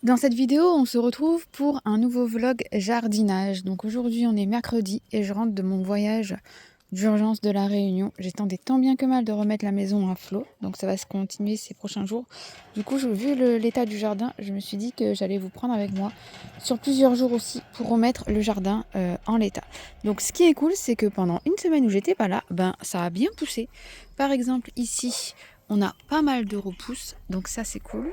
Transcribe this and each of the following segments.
Dans cette vidéo, on se retrouve pour un nouveau vlog jardinage. Donc aujourd'hui, on est mercredi et je rentre de mon voyage d'urgence de la Réunion. J'ai tenté tant bien que mal de remettre la maison à flot, donc ça va se continuer ces prochains jours. Du coup, vu l'état du jardin, je me suis dit que j'allais vous prendre avec moi sur plusieurs jours aussi pour remettre le jardin en l'état. Donc ce qui est cool, c'est que pendant une semaine où j'étais pas là, ça a bien poussé. Par exemple, ici, on a pas mal de repousses, donc ça c'est cool.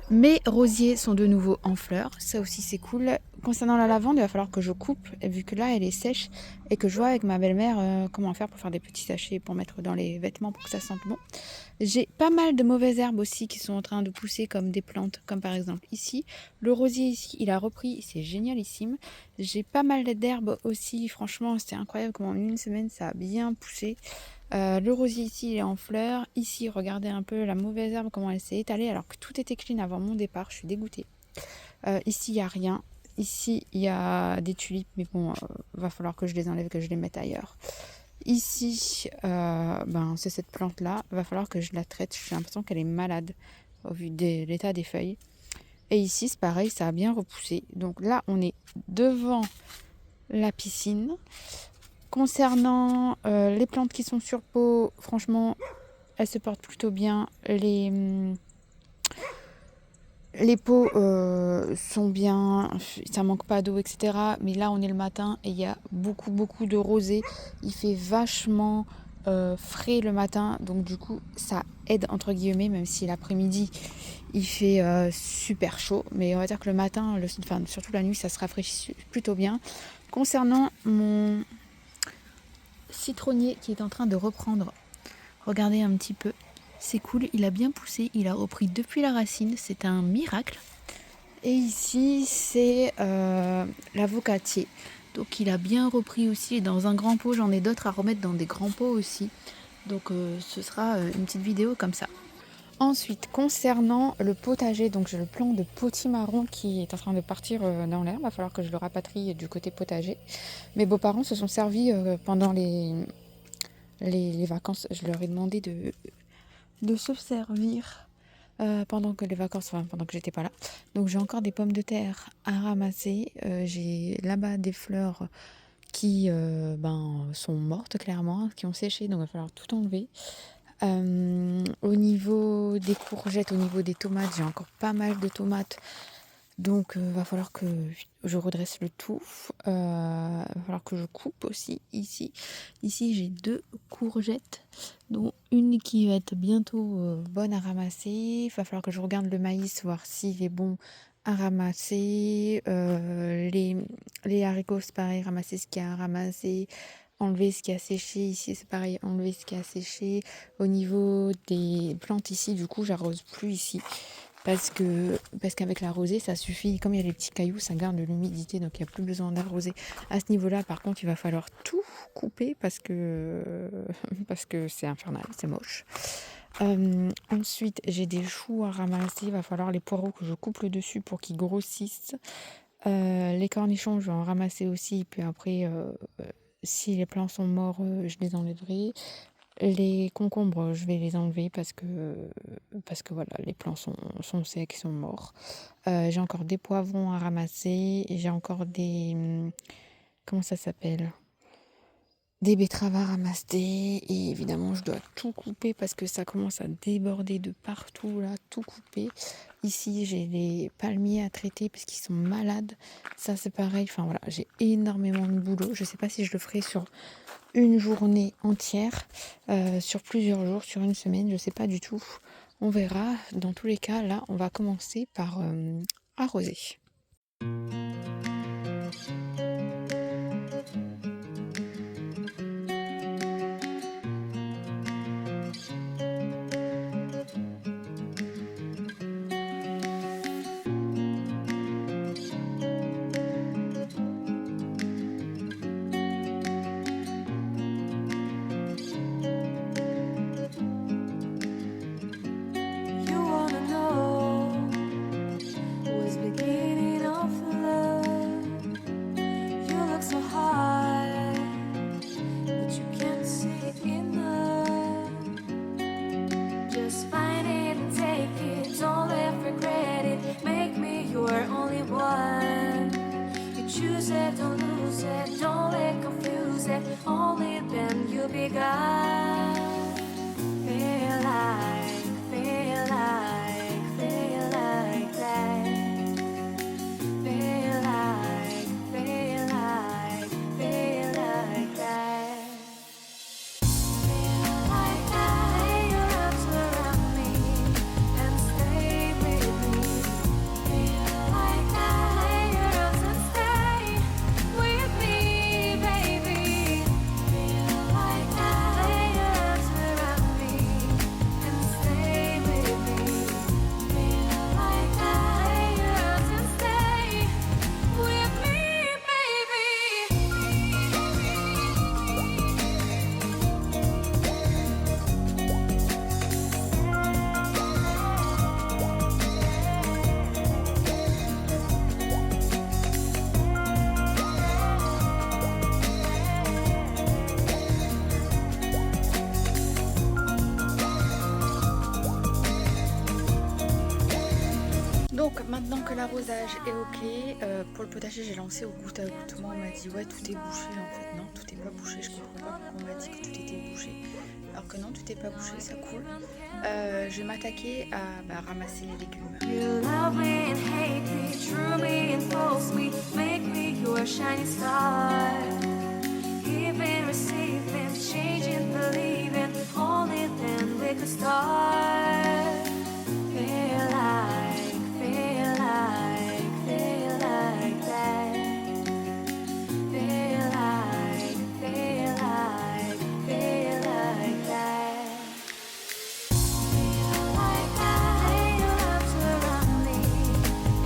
Mes rosiers sont de nouveau en fleurs, ça aussi c'est cool. Concernant la lavande, il va falloir que je coupe, vu que là elle est sèche, et que je vois avec ma belle-mère comment faire pour faire des petits sachets pour mettre dans les vêtements pour que ça sente bon. J'ai pas mal de mauvaises herbes aussi qui sont en train de pousser comme des plantes, comme par exemple ici. Le rosier ici, il a repris, c'est génialissime. J'ai pas mal d'herbes aussi, franchement c'est incroyable comment en une semaine ça a bien poussé. Le rosier ici il est en fleurs. Ici, regardez un peu la mauvaise herbe, comment elle s'est étalée alors que tout était clean avant mon départ. Je suis dégoûtée. Ici, il n'y a rien. Ici, il y a des tulipes, mais bon, va falloir que je les enlève, que je les mette ailleurs. Ici, c'est cette plante-là. Va falloir que je la traite. J'ai l'impression qu'elle est malade au vu de l'état des feuilles. Et ici, c'est pareil, ça a bien repoussé. Donc là, on est devant la piscine. Concernant les plantes qui sont sur pot, franchement, elles se portent plutôt bien. Les pots sont bien, ça manque pas d'eau, etc. Mais là, on est le matin et il y a beaucoup de rosée. Il fait vachement frais le matin, donc du coup, ça aide entre guillemets, même si l'après-midi, il fait super chaud. Mais on va dire que le matin, surtout la nuit, ça se rafraîchit plutôt bien. Concernant mon citronnier qui est en train de reprendre, regardez un petit peu, c'est cool, il a bien poussé, il a repris depuis la racine, c'est un miracle. Et ici c'est l'avocatier, donc il a bien repris aussi dans un grand pot. J'en ai d'autres à remettre dans des grands pots aussi, donc ce sera une petite vidéo comme ça. Ensuite, concernant le potager, donc j'ai le plant de potimarron qui est en train de partir dans l'air. Il va falloir que je le rapatrie du côté potager. Mes beaux-parents se sont servis pendant les vacances. Je leur ai demandé de se servir pendant que j'étais pas là. Donc j'ai encore des pommes de terre à ramasser. J'ai là-bas des fleurs qui sont mortes clairement, qui ont séché, donc il va falloir tout enlever. Au niveau des courgettes, au niveau des tomates, j'ai encore pas mal de tomates. Donc va falloir que je redresse le tout. Va falloir que je coupe aussi ici. Ici j'ai 2 courgettes, dont une qui va être bientôt bonne à ramasser. Va falloir que je regarde le maïs, voir s'il est bon à ramasser. Les haricots, c'est pareil, ramasser ce qu'il y a à ramasser. Enlever ce qui a séché. Ici c'est pareil, enlever ce qui a séché. Au niveau des plantes ici, du coup j'arrose plus ici. Parce qu'avec la rosée, ça suffit. Comme il y a les petits cailloux, ça garde de l'humidité, donc il n'y a plus besoin d'arroser. À ce niveau-là, par contre, il va falloir tout couper parce que c'est infernal, c'est moche. Ensuite, j'ai des choux à ramasser. Il va falloir les poireaux que je coupe le dessus pour qu'ils grossissent. Les cornichons, je vais en ramasser aussi. Puis après, si les plants sont morts, je les enlèverai. Les concombres, je vais les enlever parce que voilà, les plants sont secs, ils sont morts. J'ai encore des poivrons à ramasser. Et j'ai encore des... comment ça s'appelle? Des betteraves à ramasser. Et évidemment, je dois tout couper parce que ça commence à déborder de partout, là, tout couper. Ici, j'ai les palmiers à traiter parce qu'ils sont malades. Ça, c'est pareil. Enfin, voilà, j'ai énormément de boulot. Je sais pas si je le ferai sur une journée entière, sur plusieurs jours, sur une semaine, je sais pas du tout. On verra. Dans tous les cas, là, on va commencer par arroser. You wanna know what's beginning of love? we got. Feel like that. Feel like that. Feel like that. Your arms around me and stay with me. Feel like your arms and stay with me, baby. Feel like your arms around me and stay with me. Feel like your arms and stay with me, baby. Donc maintenant que l'arrosage est ok, pour le potager j'ai lancé au goutte à goutte. Moi on m'a dit ouais tout est bouché, en fait non, tout est pas bouché, je comprends pas pourquoi on m'a dit que tout était bouché alors que non, tout est pas bouché, ça coule. Je vais m'attaquer à ramasser les légumes. You love me and hate me, true me and false me, make me your shining star. Giving, receiving, changing, believing, only then we could start. Feel like that. Feel like that. Feel like your arms around me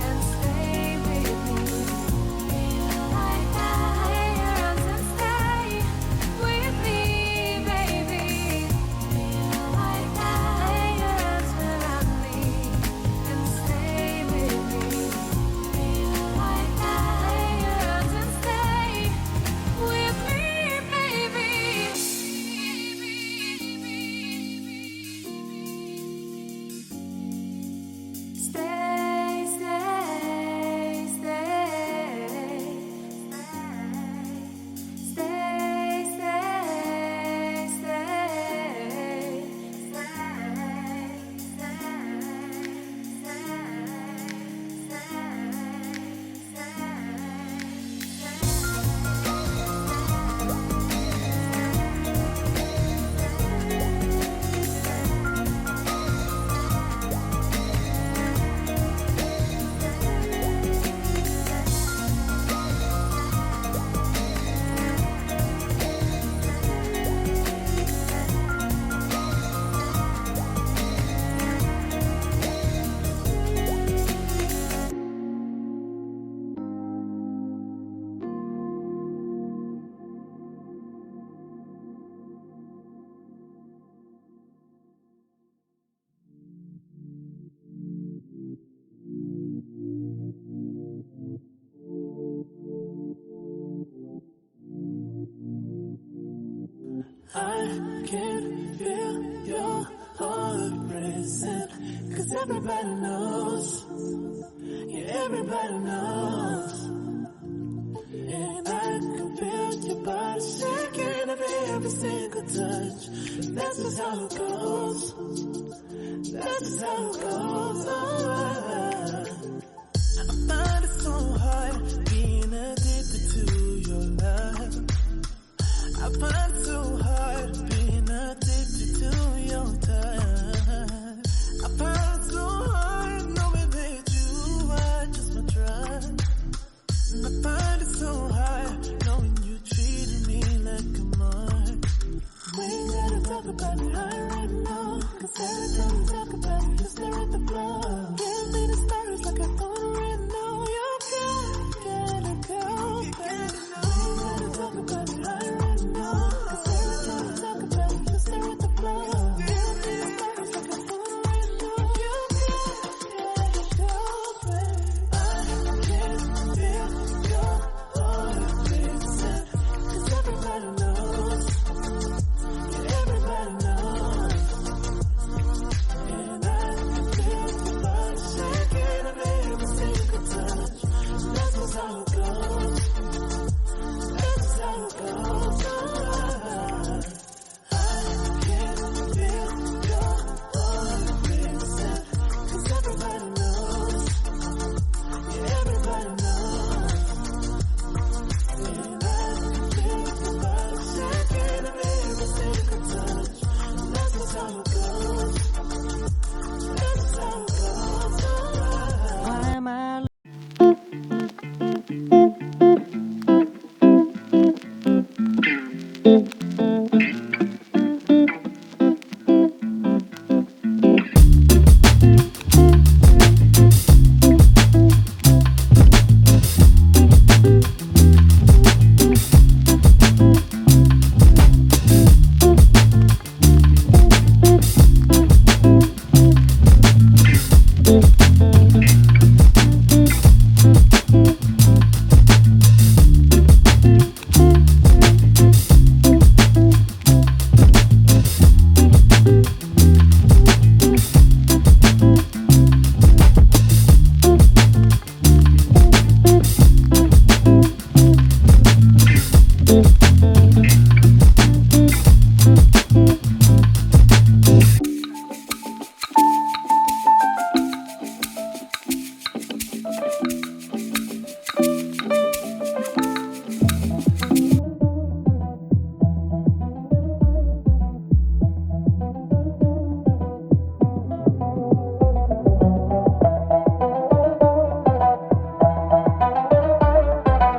and stay with me. Feel like your arms and stay with me, baby. Feel like your arms around me and stay with me. Feel like your arms and stay with me, baby. Stay, stay, stay. Stay, stay, I can feel your heart racing, 'cause everybody knows, yeah, everybody knows. And I can feel your body shaking at every single touch. That's just how it goes. That's just how it goes. Oh, I find it so hard being addicted to your love. I find it so hard being addicted to your touch. I find it so hard knowing that you are just my drug. And I find it so hard knowing you treated me like a mark. We ain't gotta talk about it, I already know. 'Cause every time we talk about it, you stare at the floor.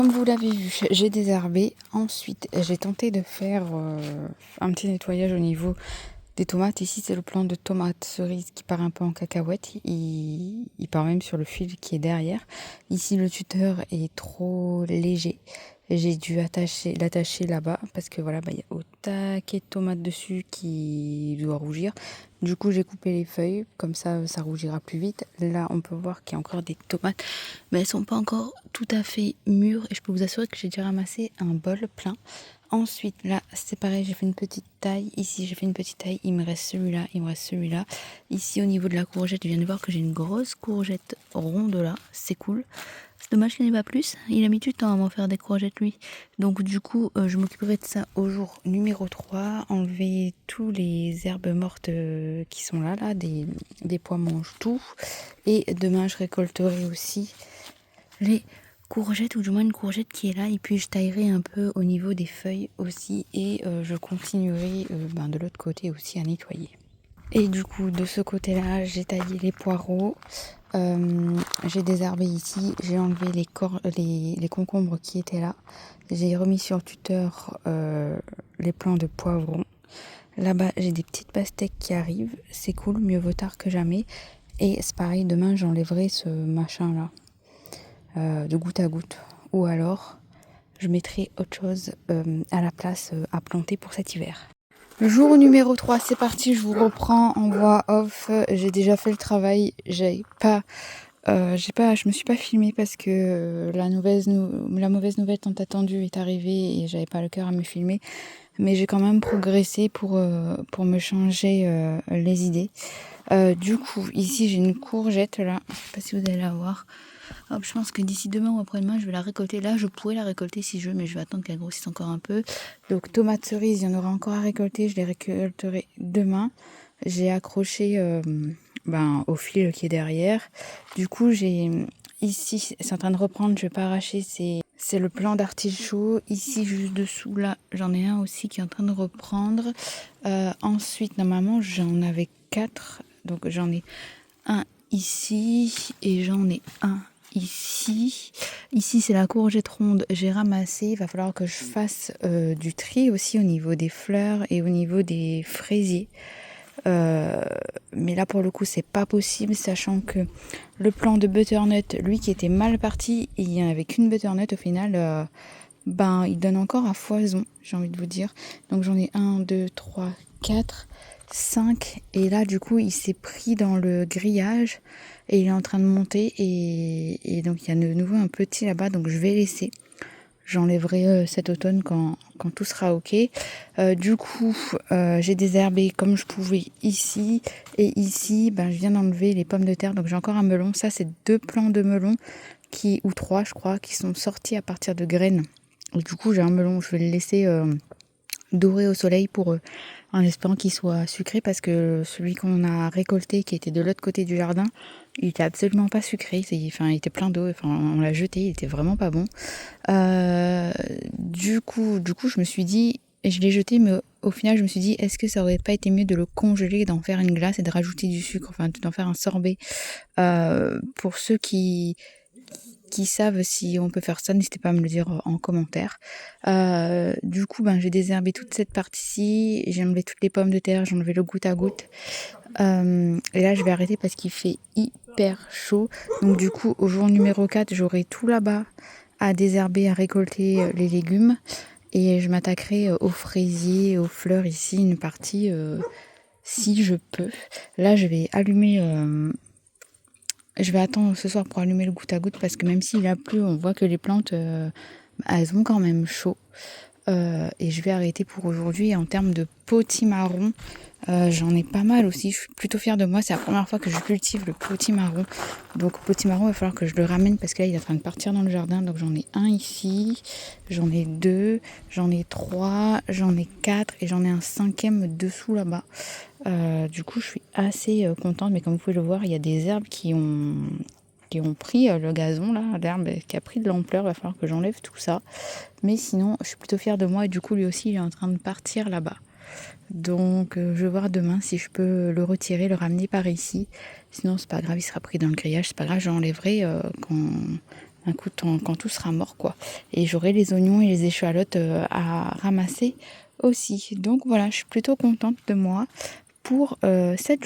comme vous l'avez vu, j'ai désherbé. Ensuite, j'ai tenté de faire un petit nettoyage au niveau des tomates. Ici, c'est le plant de tomates cerises qui part un peu en cacahuète. Il part même sur le fil qui est derrière. Ici, le tuteur est trop léger. J'ai dû l'attacher là-bas parce que voilà, il y a au taquet de tomates dessus qui doit rougir. Du coup, j'ai coupé les feuilles, comme ça rougira plus vite. Là, on peut voir qu'il y a encore des tomates, mais elles sont pas encore tout à fait mûres. Et je peux vous assurer que j'ai déjà ramassé un bol plein. Ensuite, là, c'est pareil, j'ai fait une petite taille. Ici, j'ai fait une petite taille. Il me reste celui-là, il me reste celui-là. Ici, au niveau de la courgette, je viens de voir que j'ai une grosse courgette ronde là. C'est cool. C'est dommage qu'il n'y ait pas plus. Il a mis du temps à m'en faire des courgettes, lui. Donc, du coup, je m'occuperai de ça au jour numéro 3. Enlever tous les herbes mortes qui sont là, des pois mangent tout. Et demain, je récolterai aussi les courgettes, ou du moins une courgette qui est là. Et puis, je taillerai un peu au niveau des feuilles aussi. Et je continuerai de l'autre côté aussi à nettoyer. Et du coup, de ce côté-là, j'ai taillé les poireaux. J'ai désherbé ici, j'ai enlevé les concombres qui étaient là. J'ai remis sur le tuteur les plants de poivrons. Là-bas, j'ai des petites pastèques qui arrivent. C'est cool, mieux vaut tard que jamais. Et c'est pareil, demain, j'enlèverai ce machin-là de goutte à goutte. Ou alors, je mettrai autre chose à la place à planter pour cet hiver. Jour numéro 3, c'est parti, je vous reprends en voix off. J'ai déjà fait le travail, je me suis pas filmée parce que la mauvaise nouvelle tant attendue est arrivée et j'avais pas le cœur à me filmer. Mais j'ai quand même progressé pour me changer les idées. Du coup, ici j'ai une courgette là, je sais pas si vous allez la voir. Hop, je pense que d'ici demain ou après-demain, je vais la récolter. Là, je pourrais la récolter si je veux, mais je vais attendre qu'elle grossisse encore un peu. Donc, tomates cerises, il y en aura encore à récolter. Je les récolterai demain. J'ai accroché au fil qui est derrière. Du coup, ici, c'est en train de reprendre. Je vais pas arracher. C'est le plant d'artichaut. Ici, juste dessous, là, j'en ai un aussi qui est en train de reprendre. Ensuite, normalement, j'en avais 4. Donc, j'en ai un ici et j'en ai un ici. Ici, c'est la courgette ronde. J'ai ramassé. Il va falloir que je fasse du tri aussi au niveau des fleurs et au niveau des fraisiers. Mais là, pour le coup, c'est pas possible, sachant que le plant de butternut, lui qui était mal parti, il n'y en avait qu'une butternut au final. Il donne encore à foison, j'ai envie de vous dire. Donc j'en ai 1, 2, 3, 4, 5. Et là, du coup, il s'est pris dans le grillage et il est en train de monter. Et donc, il y a de nouveau un petit là-bas, donc je vais laisser. J'enlèverai cet automne quand tout sera ok. Du coup, j'ai désherbé comme je pouvais ici. Et ici, je viens d'enlever les pommes de terre. Donc j'ai encore un melon. Ça, c'est 2 plants de melon, ou 3 je crois, qui sont sortis à partir de graines. Et du coup, j'ai un melon. Je vais le laisser dorer au soleil en espérant qu'il soit sucré, parce que celui qu'on a récolté, qui était de l'autre côté du jardin, il était absolument pas sucré. Il était plein d'eau. On l'a jeté. Il était vraiment pas bon. Du coup, je me suis dit, et je l'ai jeté, mais au final, je me suis dit, est-ce que ça aurait pas été mieux de le congeler, d'en faire une glace et de rajouter du sucre, d'en faire un sorbet. Pour ceux qui savent si on peut faire ça, n'hésitez pas à me le dire en commentaire. Du coup, j'ai désherbé toute cette partie-ci, j'ai enlevé toutes les pommes de terre, j'ai enlevé le goutte à goutte. Et là, je vais arrêter parce qu'il fait hyper chaud. Donc du coup, au jour numéro 4, j'aurai tout là-bas à désherber, à récolter les légumes. Et je m'attaquerai aux fraisiers, aux fleurs ici, une partie, si je peux. Là, je vais allumer... Je vais attendre ce soir pour allumer le goutte à goutte, parce que même s'il a plu, on voit que les plantes, elles ont quand même chaud. Et je vais arrêter pour aujourd'hui. Et en termes de potimarron, j'en ai pas mal aussi. Je suis plutôt fière de moi. C'est la première fois que je cultive le potimarron. Donc potimarron, il va falloir que je le ramène, parce que là, il est en train de partir dans le jardin. Donc j'en ai un ici, j'en ai 2, j'en ai 3, j'en ai 4 et j'en ai un 5e dessous là-bas. Du coup, je suis assez contente. Mais comme vous pouvez le voir, il y a des herbes qui ont pris le gazon, là, l'herbe qui a pris de l'ampleur. Il va falloir que j'enlève tout ça. Mais sinon, je suis plutôt fière de moi. Et du coup, lui aussi, il est en train de partir là-bas. Donc, je vais voir demain si je peux le retirer, le ramener par ici. Sinon, c'est pas grave, il sera pris dans le grillage. C'est pas grave, j'enlèverai un coup quand tout sera mort quoi. Et j'aurai les oignons et les échalotes à ramasser aussi. Donc voilà, je suis plutôt contente de moi pour cette journée.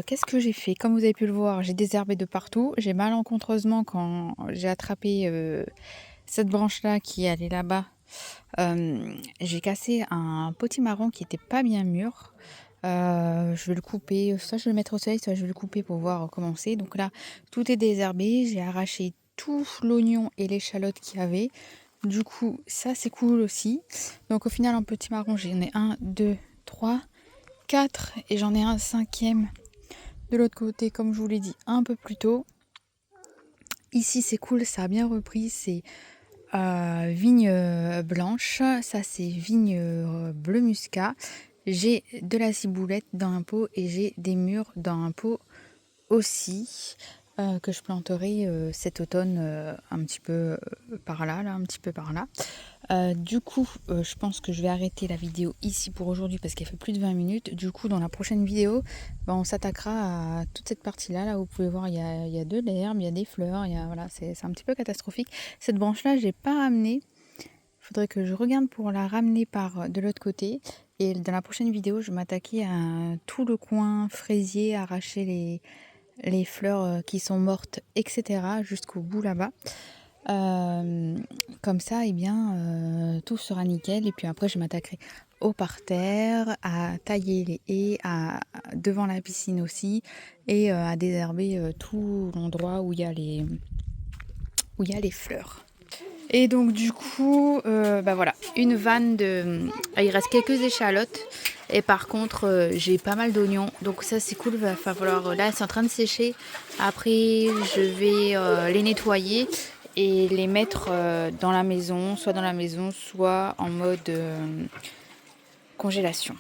Qu'est-ce que j'ai fait? Comme vous avez pu le voir, j'ai désherbé de partout. J'ai malencontreusement, quand j'ai attrapé cette branche-là qui allait là-bas, j'ai cassé un potimarron qui était pas bien mûr. Je vais le couper, soit je vais le mettre au soleil, soit je vais le couper pour voir comment c'est. Donc là, tout est désherbé. J'ai arraché tout l'oignon et l'échalote qu'il y avait. Du coup, ça c'est cool aussi. Donc au final, en potimarron, j'en ai 1, 2, 3, 4 et j'en ai un 5e de l'autre côté, comme je vous l'ai dit un peu plus tôt. Ici, c'est cool, ça a bien repris. C'est vigne blanche, ça c'est vigne bleu muscat. J'ai de la ciboulette dans un pot et j'ai des mûres dans un pot aussi, que je planterai cet automne un petit peu par là, un petit peu par là. Du coup, je pense que je vais arrêter la vidéo ici pour aujourd'hui parce qu'elle fait plus de 20 minutes. Du coup, dans la prochaine vidéo, on s'attaquera à toute cette partie-là. Là, vous pouvez voir, il y a de l'herbe, il y a des fleurs, voilà, c'est un petit peu catastrophique. Cette branche-là, je n'ai pas ramenée. Il faudrait que je regarde pour la ramener par de l'autre côté. Et dans la prochaine vidéo, je vais m'attaquer à tout le coin fraisier, arracher les fleurs qui sont mortes, etc. jusqu'au bout là-bas. Comme ça, eh bien, tout sera nickel. Et puis après, je m'attaquerai au parterre, à tailler les haies, devant la piscine aussi, et à désherber tout l'endroit où il y a les fleurs. Et donc du coup, bah voilà, une vanne de... il reste quelques échalotes. Et par contre, j'ai pas mal d'oignons. Donc ça c'est cool, va falloir... Là, c'est en train de sécher. Après, je vais les nettoyer et les mettre dans la maison, soit en mode congélation.